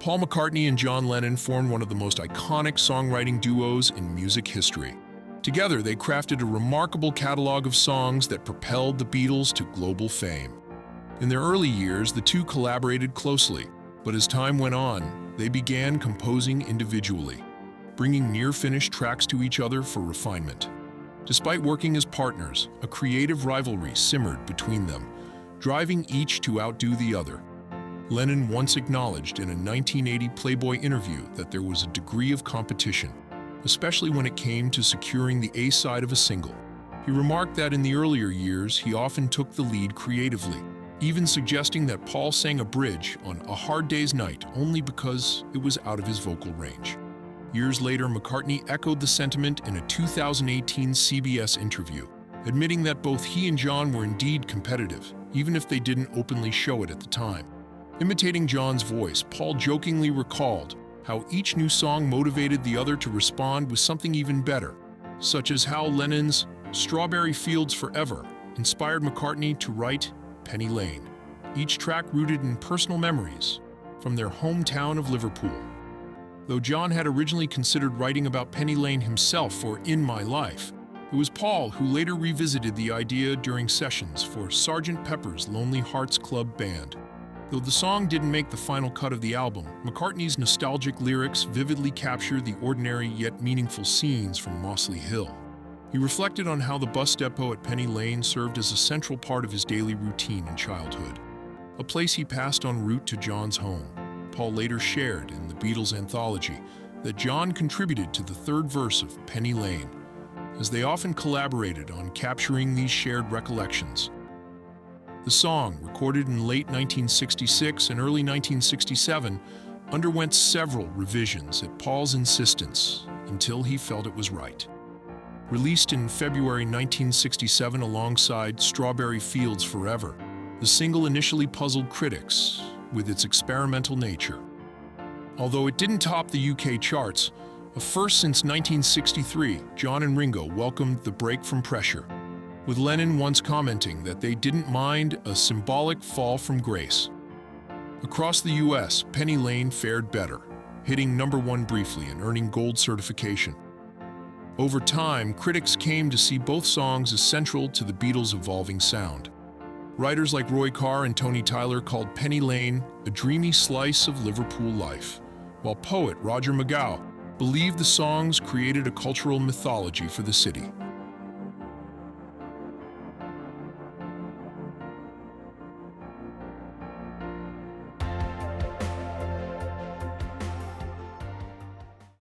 Paul McCartney and John Lennon formed one of the most iconic songwriting duos in music history. Together, they crafted a remarkable catalog of songs that propelled the Beatles to global fame. In their early years, the two collaborated closely, but as time went on, they began composing individually, bringing near-finished tracks to each other for refinement. Despite working as partners, a creative rivalry simmered between them, driving each to outdo the other. Lennon once acknowledged in a 1980 Playboy interview that there was a degree of competition, especially when it came to securing the A-side of a single. He remarked that in the earlier years, he often took the lead creatively, even suggesting that Paul sang a bridge on A Hard Day's Night only because it was out of his vocal range. Years later, McCartney echoed the sentiment in a 2018 CBS interview, admitting that both he and John were indeed competitive, even if they didn't openly show it at the time. Imitating John's voice, Paul jokingly recalled how each new song motivated the other to respond with something even better, such as how Lennon's Strawberry Fields Forever inspired McCartney to write Penny Lane, each track rooted in personal memories from their hometown of Liverpool. Though John had originally considered writing about Penny Lane himself for In My Life, it was Paul who later revisited the idea during sessions for Sgt. Pepper's Lonely Hearts Club Band. Though the song didn't make the final cut of the album, McCartney's nostalgic lyrics vividly capture the ordinary yet meaningful scenes from Mossley Hill. He reflected on how the bus depot at Penny Lane served as a central part of his daily routine in childhood, a place he passed en route to John's home. Paul later shared in the Beatles anthology that John contributed to the third verse of Penny Lane, as they often collaborated on capturing these shared recollections. The song, recorded in late 1966 and early 1967, underwent several revisions at Paul's insistence until he felt it was right. Released in February 1967 alongside Strawberry Fields Forever, the single initially puzzled critics with its experimental nature. Although it didn't top the UK charts, a first since 1963, John and Ringo welcomed the break from pressure, with Lennon once commenting that they didn't mind a symbolic fall from grace. Across the US, Penny Lane fared better, hitting #1 briefly and earning gold certification. Over time, critics came to see both songs as central to the Beatles' evolving sound. Writers like Roy Carr and Tony Tyler called Penny Lane a dreamy slice of Liverpool life, while poet Roger McGough believed the songs created a cultural mythology for the city.